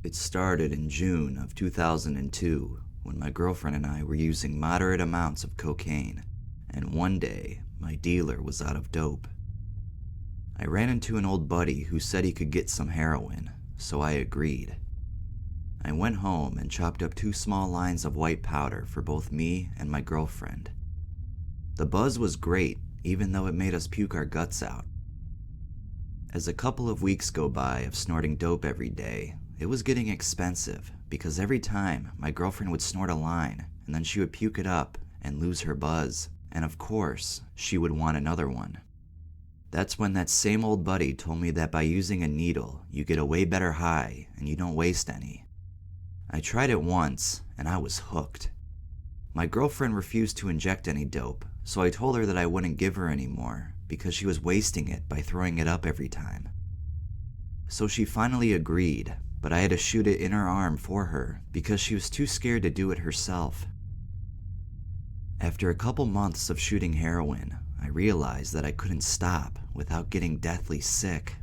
It started in June of 2002 when my girlfriend and I were using moderate amounts of cocaine, and one day my dealer was out of dope. I ran into an old buddy who said he could get some heroin, so I agreed. I went home and chopped up 2 small lines of white powder for both me and my girlfriend. The buzz was great, even though it made us puke our guts out. As a couple of weeks go by of snorting dope every day, it was getting expensive because every time my girlfriend would snort a line and then she would puke it up and lose her buzz, and of course, she would want another one. That's when that same old buddy told me that by using a needle, you get a way better high and you don't waste any. I tried it once and I was hooked. My girlfriend refused to inject any dope, so I told her that I wouldn't give her any more because she was wasting it by throwing it up every time. So she finally agreed, but I had to shoot it in her arm for her because she was too scared to do it herself. After a couple months of shooting heroin, I realized that I couldn't stop without getting deathly sick.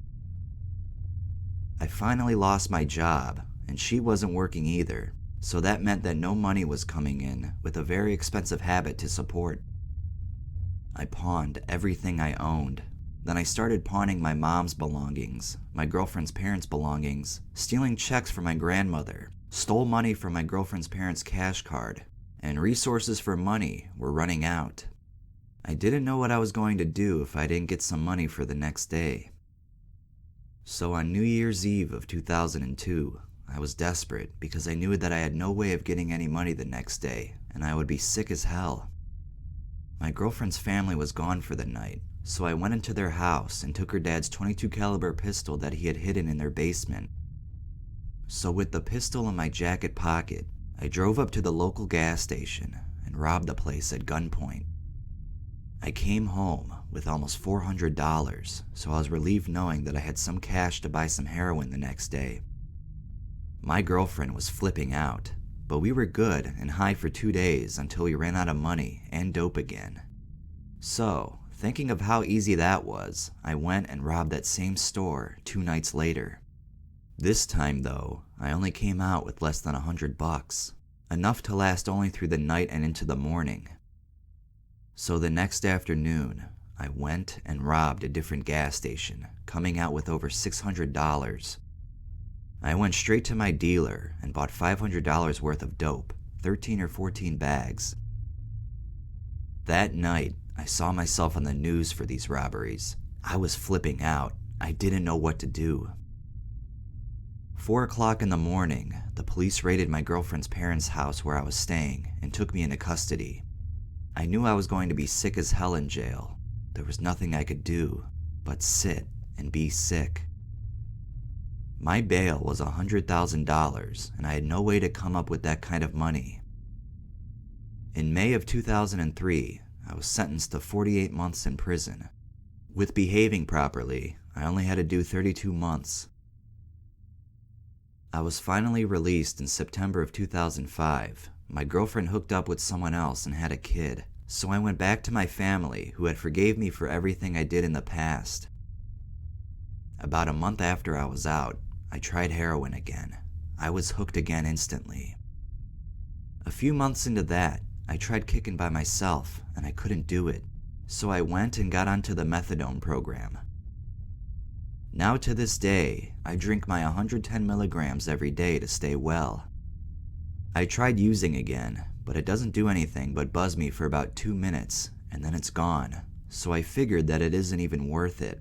I finally lost my job, and she wasn't working either, so that meant that no money was coming in with a very expensive habit to support. I pawned everything I owned. Then I started pawning my mom's belongings, my girlfriend's parents' belongings, stealing checks from my grandmother, stole money from my girlfriend's parents' cash card, and resources for money were running out. I didn't know what I was going to do if I didn't get some money for the next day. So on New Year's Eve of 2002, I was desperate because I knew that I had no way of getting any money the next day, and I would be sick as hell. My girlfriend's family was gone for the night, so I went into their house and took her dad's .22 caliber pistol that he had hidden in their basement. So with the pistol in my jacket pocket, I drove up to the local gas station and robbed the place at gunpoint. I came home with almost $400, so I was relieved knowing that I had some cash to buy some heroin the next day. My girlfriend was flipping out, but we were good and high for 2 days until we ran out of money and dope again. So, thinking of how easy that was, I went and robbed that same store 2 nights later. This time though, I only came out with less than $100, enough to last only through the night and into the morning. So the next afternoon, I went and robbed a different gas station, coming out with over $600. I went straight to my dealer and bought $500 worth of dope, 13 or 14 bags. That night, I saw myself on the news for these robberies. I was flipping out. I didn't know what to do. 4 o'clock in the morning, the police raided my girlfriend's parents' house where I was staying and took me into custody. I knew I was going to be sick as hell in jail. There was nothing I could do but sit and be sick. My bail was $100,000, and I had no way to come up with that kind of money. In May of 2003, I was sentenced to 48 months in prison. With behaving properly, I only had to do 32 months. I was finally released in September of 2005. My girlfriend hooked up with someone else and had a kid, so I went back to my family who had forgave me for everything I did in the past. About a month after I was out, I tried heroin again. I was hooked again instantly. A few months into that, I tried kicking by myself and I couldn't do it, so I went and got onto the methadone program. Now to this day, I drink my 110 milligrams every day to stay well. I tried using again, but it doesn't do anything but buzz me for about 2 minutes and then it's gone, so I figured that it isn't even worth it.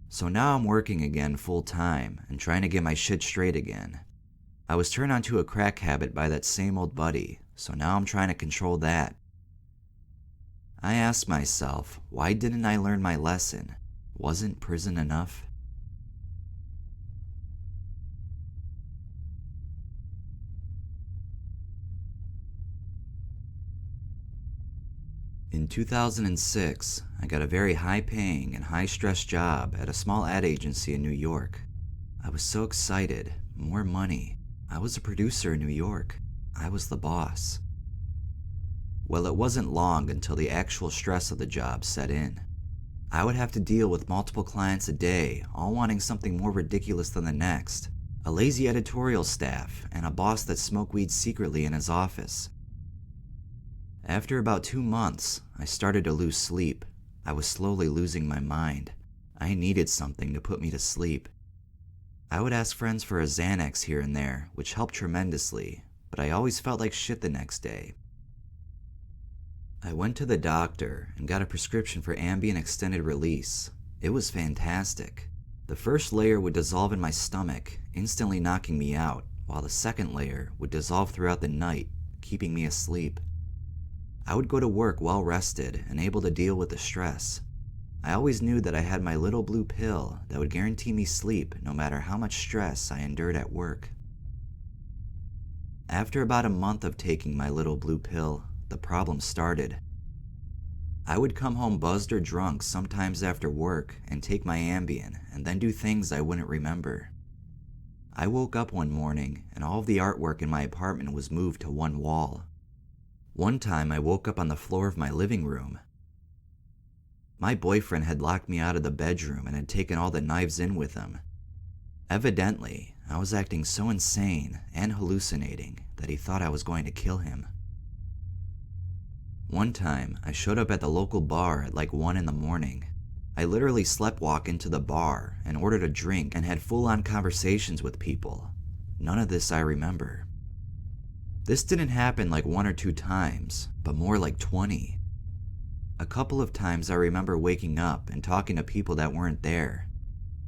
So now I'm working again full time and trying to get my shit straight again. I was turned onto a crack habit by that same old buddy, so now I'm trying to control that. I ask myself, why didn't I learn my lesson? Wasn't prison enough? In 2006, I got a very high-paying and high-stress job at a small ad agency in New York. I was so excited. More money. I was a producer in New York. I was the boss. Well, it wasn't long until the actual stress of the job set in. I would have to deal with multiple clients a day, all wanting something more ridiculous than the next. a lazy editorial staff, and a boss that smoked weed secretly in his office. After about 2 months, I started to lose sleep. I was slowly losing my mind. I needed something to put me to sleep. I would ask friends for a Xanax here and there, which helped tremendously, but I always felt like shit the next day. I went to the doctor and got a prescription for Ambien extended release. It was fantastic. The first layer would dissolve in my stomach, instantly knocking me out, while the second layer would dissolve throughout the night, keeping me asleep. I would go to work well rested and able to deal with the stress. I always knew that I had my little blue pill that would guarantee me sleep no matter how much stress I endured at work. After about a month of taking my little blue pill, the problem started. I would come home buzzed or drunk sometimes after work and take my Ambien and then do things I wouldn't remember. I woke up one morning and all of the artwork in my apartment was moved to one wall. One time I woke up on the floor of my living room. My boyfriend had locked me out of the bedroom and had taken all the knives in with him. Evidently, I was acting so insane and hallucinating that he thought I was going to kill him. One time, I showed up at the local bar at like 1 in the morning. I literally sleptwalked into the bar and ordered a drink and had full-on conversations with people. None of this I remember. This didn't happen like 1 or 2 times, but more like 20. A couple of times I remember waking up and talking to people that weren't there.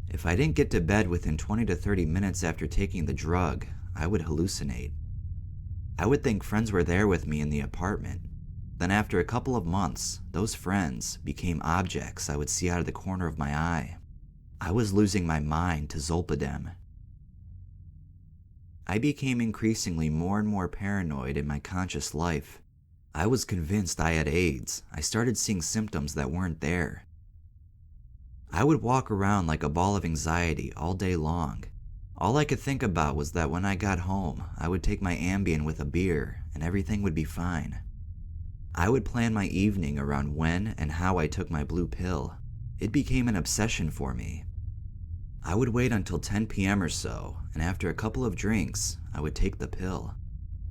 If I didn't get to bed within 20 to 30 minutes after taking the drug, I would hallucinate. I would think friends were there with me in the apartment. Then after a couple of months, those friends became objects I would see out of the corner of my eye. I was losing my mind to zolpidem. I became increasingly more and more paranoid in my conscious life. I was convinced I had AIDS. I started seeing symptoms that weren't there. I would walk around like a ball of anxiety all day long. All I could think about was that when I got home, I would take my Ambien with a beer and everything would be fine. I would plan my evening around when and how I took my blue pill. It became an obsession for me. I would wait until 10 p.m. or so, and after a couple of drinks, I would take the pill.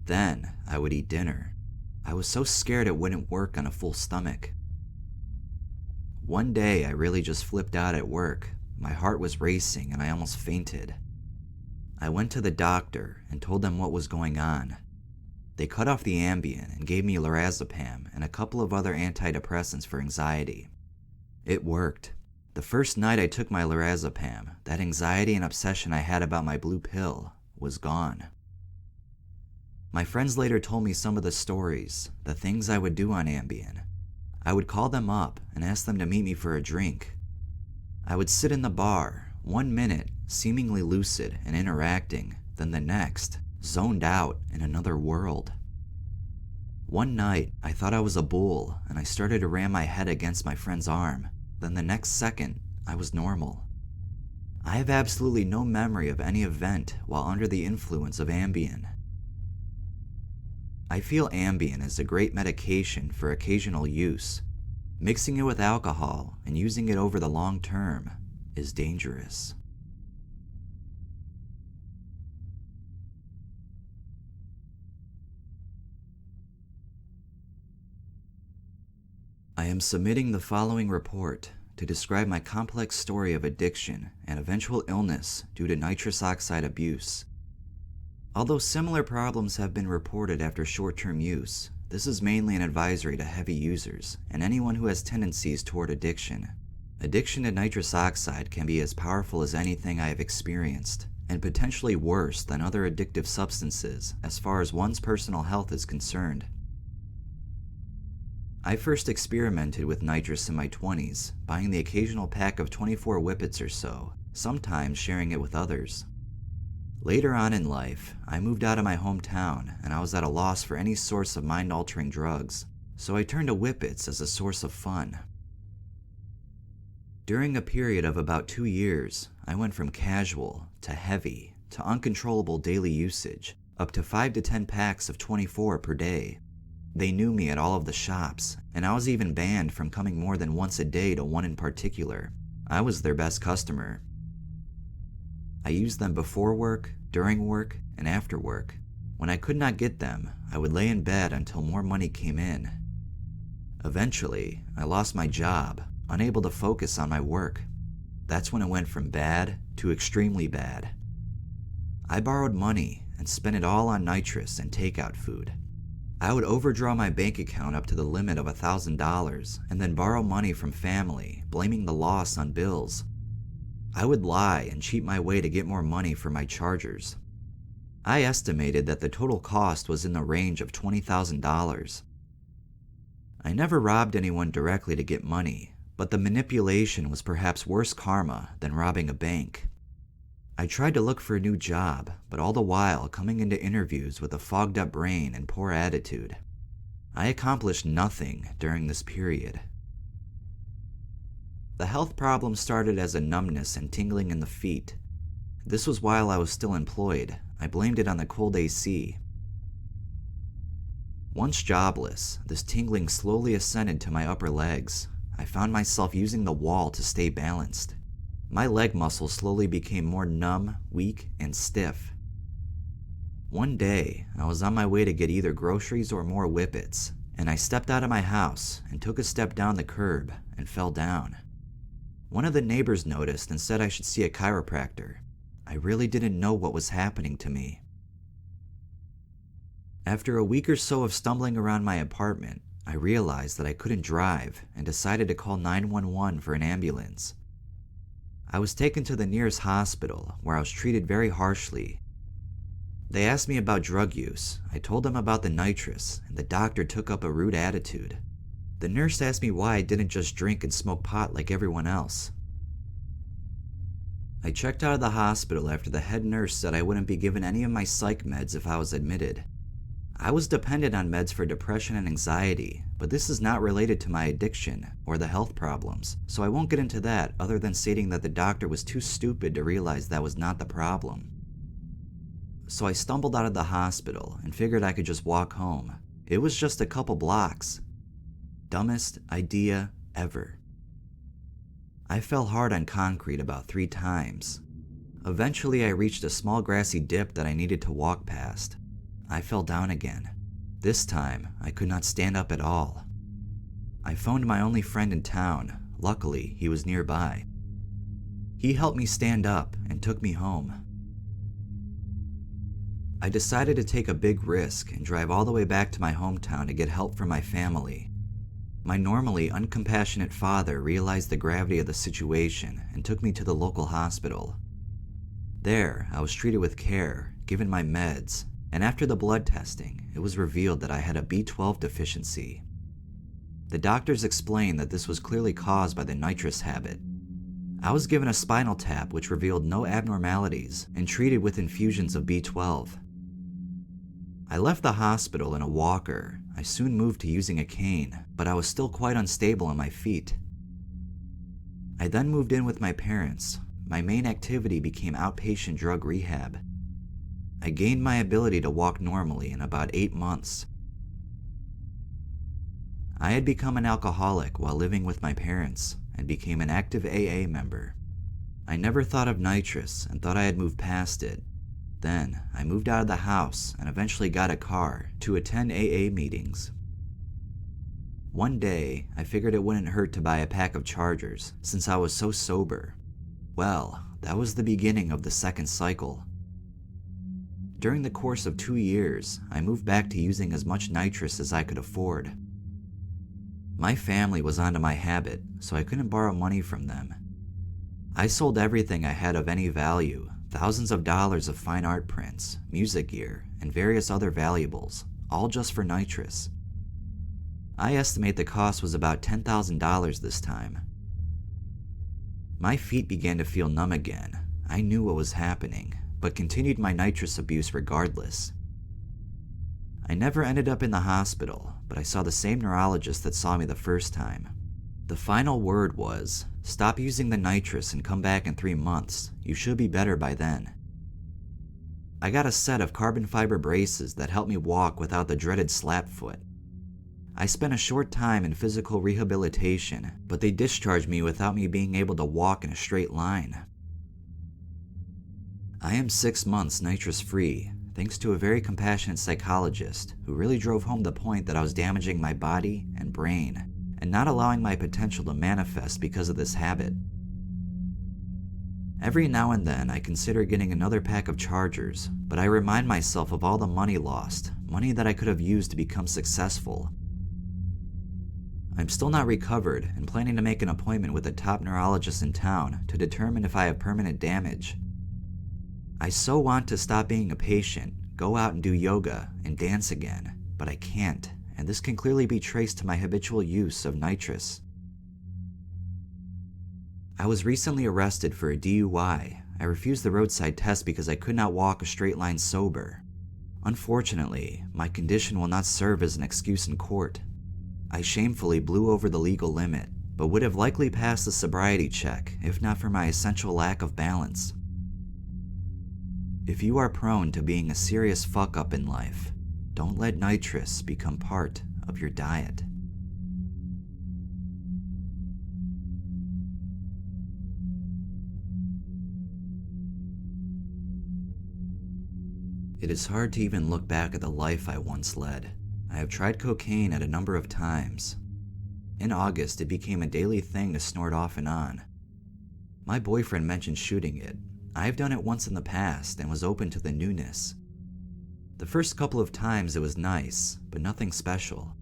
Then, I would eat dinner. I was so scared it wouldn't work on a full stomach. One day, I really just flipped out at work. My heart was racing and I almost fainted. I went to the doctor and told them what was going on. They cut off the Ambien and gave me lorazepam and a couple of other antidepressants for anxiety. It worked. The first night I took my lorazepam, that anxiety and obsession I had about my blue pill was gone. My friends later told me some of the stories, the things I would do on Ambien. I would call them up and ask them to meet me for a drink. I would sit in the bar, 1 minute, seemingly lucid and interacting, then the next, zoned out in another world. One night, I thought I was a bull and I started to ram my head against my friend's arm. Then the next second, I was normal. I have absolutely no memory of any event while under the influence of Ambien. I feel Ambien is a great medication for occasional use. Mixing it with alcohol and using it over the long term is dangerous. I am submitting the following report to describe my complex story of addiction and eventual illness due to nitrous oxide abuse. Although similar problems have been reported after short-term use, this is mainly an advisory to heavy users and anyone who has tendencies toward addiction. Addiction to nitrous oxide can be as powerful as anything I have experienced, and potentially worse than other addictive substances as far as one's personal health is concerned. I first experimented with nitrous in my 20s, buying the occasional pack of 24 whippets or so, sometimes sharing it with others. Later on in life, I moved out of my hometown and I was at a loss for any source of mind-altering drugs, so I turned to whippets as a source of fun. During a period of about 2 years, I went from casual to heavy to uncontrollable daily usage, up to 5 to 10 packs of 24 per day. They knew me at all of the shops, and I was even banned from coming more than once a day to one in particular. I was their best customer. I used them before work, during work, and after work. When I could not get them, I would lay in bed until more money came in. Eventually, I lost my job, unable to focus on my work. That's when it went from bad to extremely bad. I borrowed money and spent it all on nitrous and takeout food. I would overdraw my bank account up to the limit of $1,000 and then borrow money from family, blaming the loss on bills. I would lie and cheat my way to get more money for my chargers. I estimated that the total cost was in the range of $20,000. I never robbed anyone directly to get money, but the manipulation was perhaps worse karma than robbing a bank. I tried to look for a new job, but all the while coming into interviews with a fogged up brain and poor attitude. I accomplished nothing during this period. The health problem started as a numbness and tingling in the feet. This was while I was still employed. I blamed it on the cold AC. Once jobless, this tingling slowly ascended to my upper legs. I found myself using the wall to stay balanced. My leg muscles slowly became more numb, weak, and stiff. One day, I was on my way to get either groceries or more whippets, and I stepped out of my house and took a step down the curb and fell down. One of the neighbors noticed and said I should see a chiropractor. I really didn't know what was happening to me. After a week or so of stumbling around my apartment, I realized that I couldn't drive and decided to call 911 for an ambulance. I was taken to the nearest hospital, where I was treated very harshly. They asked me about drug use. I told them about the nitrous, and the doctor took up a rude attitude. The nurse asked me why I didn't just drink and smoke pot like everyone else. I checked out of the hospital after the head nurse said I wouldn't be given any of my psych meds if I was admitted. I was dependent on meds for depression and anxiety, but this is not related to my addiction or the health problems, so I won't get into that other than stating that the doctor was too stupid to realize that was not the problem. So I stumbled out of the hospital and figured I could just walk home. It was just a couple blocks. Dumbest idea ever. I fell hard on concrete about 3 times. Eventually I reached a small grassy dip that I needed to walk past. I fell down again. This time, I could not stand up at all. I phoned my only friend in town. Luckily, he was nearby. He helped me stand up and took me home. I decided to take a big risk and drive all the way back to my hometown to get help from my family. My normally uncompassionate father realized the gravity of the situation and took me to the local hospital. There, I was treated with care, given my meds, and after the blood testing, it was revealed that I had a B12 deficiency. The doctors explained that this was clearly caused by the nitrous habit. I was given a spinal tap which revealed no abnormalities and treated with infusions of B12. I left the hospital in a walker. I soon moved to using a cane, but I was still quite unstable on my feet. I then moved in with my parents. My main activity became outpatient drug rehab. I gained my ability to walk normally in about 8 months. I had become an alcoholic while living with my parents and became an active AA member. I never thought of nitrous and thought I had moved past it. Then, I moved out of the house and eventually got a car to attend AA meetings. One day, I figured it wouldn't hurt to buy a pack of chargers since I was so sober. Well, that was the beginning of the second cycle. During the course of 2 years, I moved back to using as much nitrous as I could afford. My family was onto my habit, so I couldn't borrow money from them. I sold everything I had of any value, thousands of dollars of fine art prints, music gear, and various other valuables, all just for nitrous. I estimate the cost was about $10,000 this time. My feet began to feel numb again. I knew what was happening, but continued my nitrous abuse regardless. I never ended up in the hospital, but I saw the same neurologist that saw me the first time. The final word was, "Stop using the nitrous and come back in 3 months. You should be better by then." I got a set of carbon fiber braces that helped me walk without the dreaded slap foot. I spent a short time in physical rehabilitation, but they discharged me without me being able to walk in a straight line. I am 6 months nitrous free, thanks to a very compassionate psychologist who really drove home the point that I was damaging my body and brain and not allowing my potential to manifest because of this habit. Every now and then I consider getting another pack of chargers, but I remind myself of all the money lost, money that I could have used to become successful. I'm still not recovered and planning to make an appointment with a top neurologist in town to determine if I have permanent damage. I so want to stop being a patient, go out and do yoga, and dance again, but I can't, and this can clearly be traced to my habitual use of nitrous. I was recently arrested for a DUI. I refused the roadside test because I could not walk a straight line sober. Unfortunately, my condition will not serve as an excuse in court. I shamefully blew over the legal limit, but would have likely passed the sobriety check if not for my essential lack of balance. If you are prone to being a serious fuck-up in life, don't let nitrous become part of your diet. It is hard to even look back at the life I once led. I have tried cocaine at a number of times. In August, it became a daily thing to snort off and on. My boyfriend mentioned shooting it. I've done it once in the past and was open to the newness. The first couple of times it was nice, but nothing special.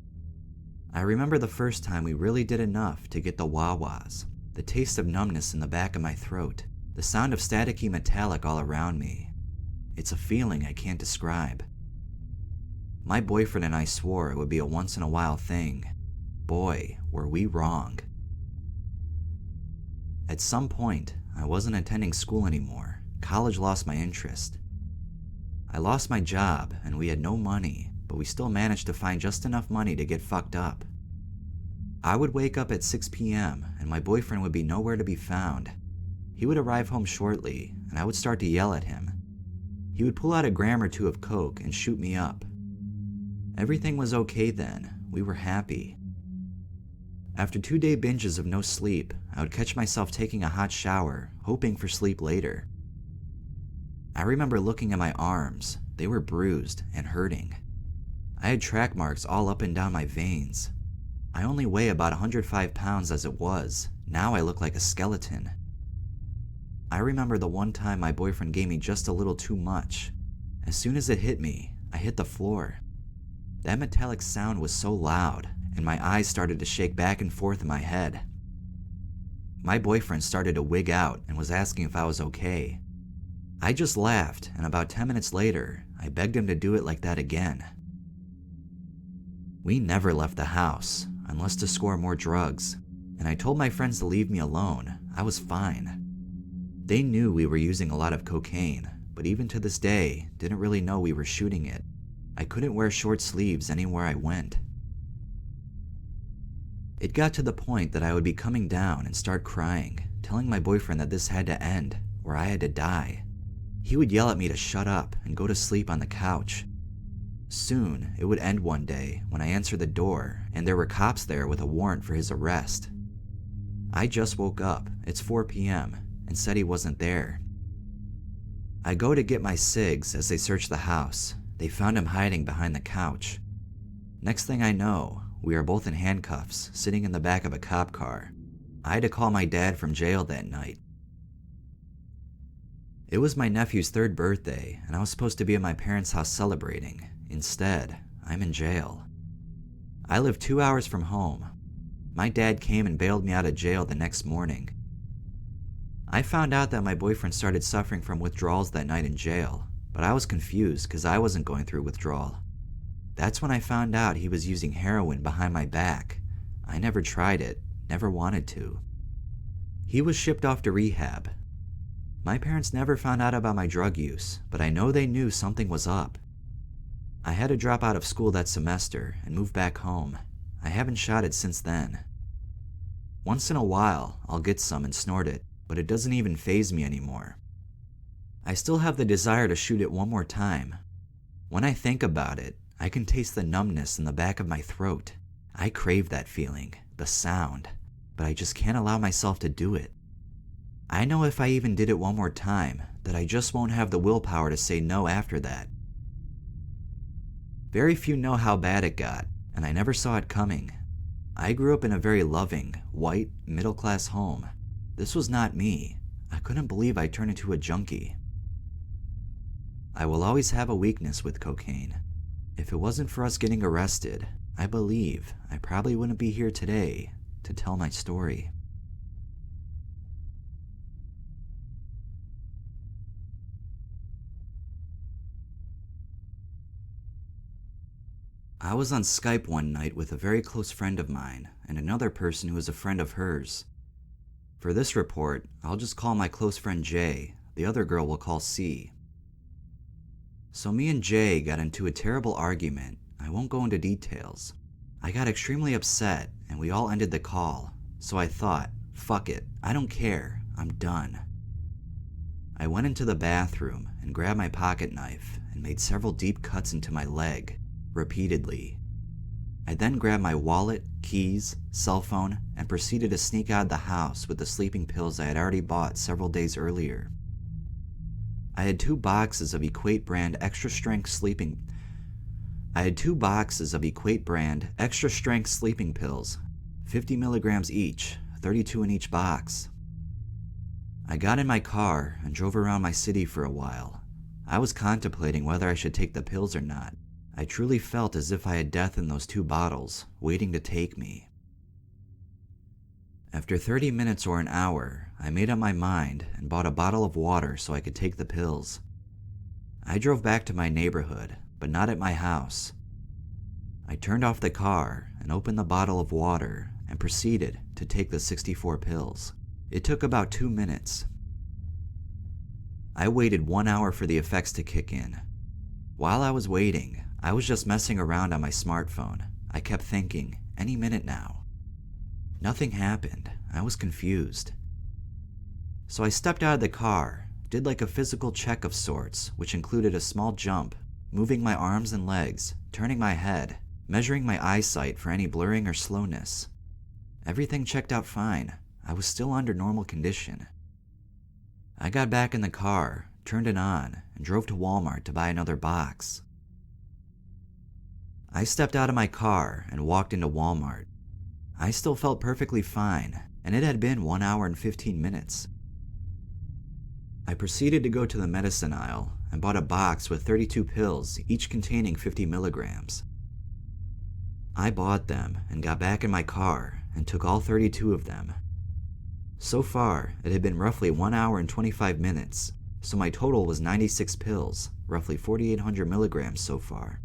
I remember the first time we really did enough to get the wah-wahs, the taste of numbness in the back of my throat, the sound of staticky metallic all around me. It's a feeling I can't describe. My boyfriend and I swore it would be a once-in-a-while thing. Boy, were we wrong. At some point, I wasn't attending school anymore. College lost my interest. I lost my job and we had no money, but we still managed to find just enough money to get fucked up. I would wake up at 6 p.m. and my boyfriend would be nowhere to be found. He would arrive home shortly and I would start to yell at him. He would pull out a gram or two of coke and shoot me up. Everything was okay then. We were happy. After 2-day binges of no sleep, I would catch myself taking a hot shower, hoping for sleep later. I remember looking at my arms. They were bruised and hurting. I had track marks all up and down my veins. I only weigh about 105 pounds as it was. Now I look like a skeleton. I remember the one time my boyfriend gave me just a little too much. As soon as it hit me, I hit the floor. That metallic sound was so loud, and my eyes started to shake back and forth in my head. My boyfriend started to wig out and was asking if I was okay. I just laughed, and about 10 minutes later, I begged him to do it like that again. We never left the house, unless to score more drugs, and I told my friends to leave me alone. I was fine. They knew we were using a lot of cocaine, but even to this day, didn't really know we were shooting it. I couldn't wear short sleeves anywhere I went. It got to the point that I would be coming down and start crying, telling my boyfriend that this had to end, or I had to die. He would yell at me to shut up and go to sleep on the couch. Soon, it would end one day when I answered the door and there were cops there with a warrant for his arrest. I just woke up, it's 4 p.m., and said he wasn't there. I go to get my cigs as they search the house. They found him hiding behind the couch. Next thing I know, we are both in handcuffs, sitting in the back of a cop car. I had to call my dad from jail that night. It was my nephew's 3rd birthday, and I was supposed to be at my parents' house celebrating. Instead, I'm in jail. I live 2 hours from home. My dad came and bailed me out of jail the next morning. I found out that my boyfriend started suffering from withdrawals that night in jail, but I was confused because I wasn't going through withdrawal. That's when I found out he was using heroin behind my back. I never tried it, never wanted to. He was shipped off to rehab. My parents never found out about my drug use, but I know they knew something was up. I had to drop out of school that semester and move back home. I haven't shot it since then. Once in a while, I'll get some and snort it, but it doesn't even faze me anymore. I still have the desire to shoot it one more time. When I think about it, I can taste the numbness in the back of my throat. I crave that feeling, the sound, but I just can't allow myself to do it. I know if I even did it one more time, that I just won't have the willpower to say no after that. Very few know how bad it got, and I never saw it coming. I grew up in a very loving, white, middle-class home. This was not me. I couldn't believe I turned into a junkie. I will always have a weakness with cocaine. If it wasn't for us getting arrested, I believe I probably wouldn't be here today to tell my story. I was on Skype one night with a very close friend of mine and another person who was a friend of hers. For this report, I'll just call my close friend Jay, the other girl we'll call C. So me and Jay got into a terrible argument. I won't go into details. I got extremely upset and we all ended the call, so I thought, fuck it, I don't care, I'm done. I went into the bathroom and grabbed my pocket knife and made several deep cuts into my leg, repeatedly. I then grabbed my wallet, keys, cell phone, and proceeded to sneak out of the house with the sleeping pills I had already bought several days earlier. I had 2 boxes of Equate brand extra strength sleeping pills, 50 milligrams each, 32 in each box. I got in my car and drove around my city for a while. I was contemplating whether I should take the pills or not. I truly felt as if I had death in those 2 bottles, waiting to take me. After 30 minutes or an hour, I made up my mind and bought a bottle of water so I could take the pills. I drove back to my neighborhood, but not at my house. I turned off the car and opened the bottle of water and proceeded to take the 64 pills. It took about 2 minutes. I waited 1 hour for the effects to kick in. While I was waiting, I was just messing around on my smartphone. I kept thinking, any minute now. Nothing happened. I was confused. So I stepped out of the car, did like a physical check of sorts, which included a small jump, moving my arms and legs, turning my head, measuring my eyesight for any blurring or slowness. Everything checked out fine. I was still under normal condition. I got back in the car, turned it on, and drove to Walmart to buy another box. I stepped out of my car and walked into Walmart. I still felt perfectly fine, and it had been 1 hour and 15 minutes. I proceeded to go to the medicine aisle and bought a box with 32 pills, each containing 50 milligrams. I bought them and got back in my car and took all 32 of them. So far, it had been roughly 1 hour and 25 minutes, so my total was 96 pills, roughly 4,800 milligrams so far.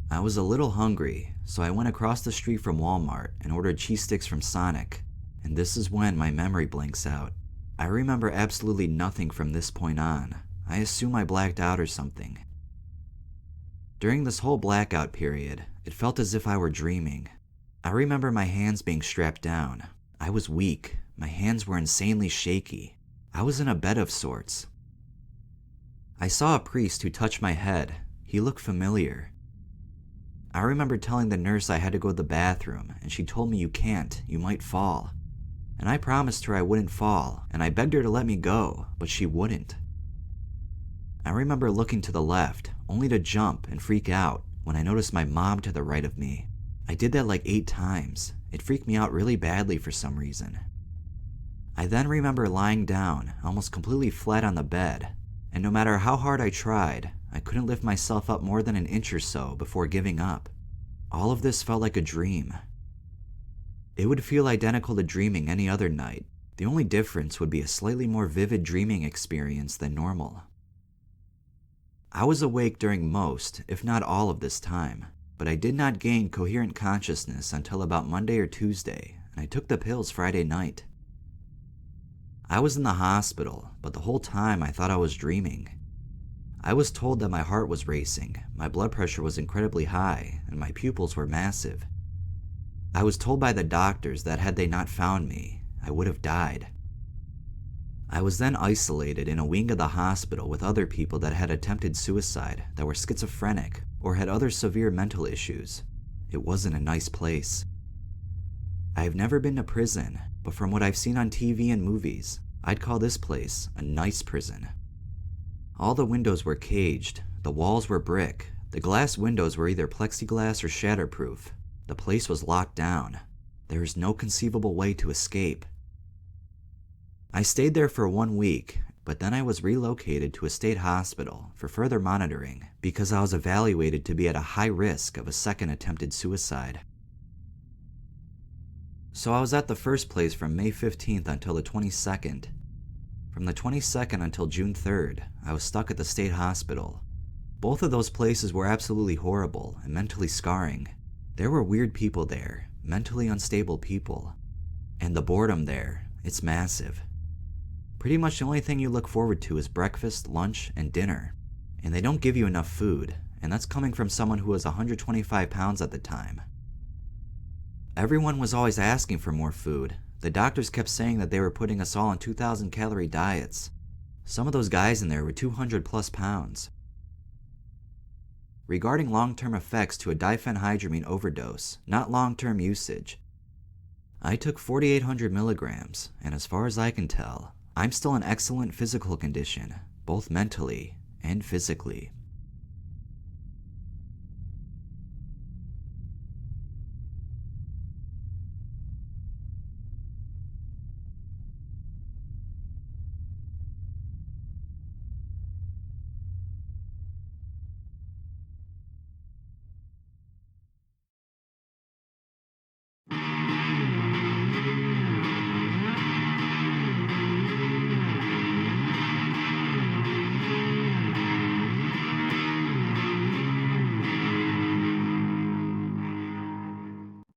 I was a little hungry, so I went across the street from Walmart and ordered cheese sticks from Sonic, and this is when my memory blanks out. I remember absolutely nothing from this point on. I assume I blacked out or something. During this whole blackout period, it felt as if I were dreaming. I remember my hands being strapped down. I was weak. My hands were insanely shaky. I was in a bed of sorts. I saw a priest who touched my head. He looked familiar. I remember telling the nurse I had to go to the bathroom, and she told me you can't, you might fall. And I promised her I wouldn't fall, and I begged her to let me go, but she wouldn't. I remember looking to the left, only to jump and freak out when I noticed my mom to the right of me. I did that like 8 times. It freaked me out really badly for some reason. I then remember lying down, almost completely flat on the bed, and no matter how hard I tried, I couldn't lift myself up more than an inch or so before giving up. All of this felt like a dream. It would feel identical to dreaming any other night. The only difference would be a slightly more vivid dreaming experience than normal. I was awake during most, if not all of this time, but I did not gain coherent consciousness until about Monday or Tuesday, and I took the pills Friday night. I was in the hospital, but the whole time I thought I was dreaming. I was told that my heart was racing, my blood pressure was incredibly high, and my pupils were massive. I was told by the doctors that had they not found me, I would have died. I was then isolated in a wing of the hospital with other people that had attempted suicide, that were schizophrenic, or had other severe mental issues. It wasn't a nice place. I have never been to prison, but from what I've seen on TV and movies, I'd call this place a nice prison. All the windows were caged, the walls were brick, the glass windows were either plexiglass or shatterproof. The place was locked down. There is no conceivable way to escape. I stayed there for 1 week, but then I was relocated to a state hospital for further monitoring because I was evaluated to be at a high risk of a second attempted suicide. So I was at the first place from May 15th until the 22nd. From the 22nd until June 3rd, I was stuck at the state hospital. Both of those places were absolutely horrible and mentally scarring. There were weird people there, mentally unstable people. And the boredom there, it's massive. Pretty much the only thing you look forward to is breakfast, lunch, and dinner. And they don't give you enough food, and that's coming from someone who was 125 pounds at the time. Everyone was always asking for more food. The doctors kept saying that they were putting us all on 2,000 calorie diets. Some of those guys in there were 200 plus pounds. Regarding long-term effects to a diphenhydramine overdose, not long-term usage, I took 4,800 milligrams, and as far as I can tell, I'm still in excellent physical condition, both mentally and physically.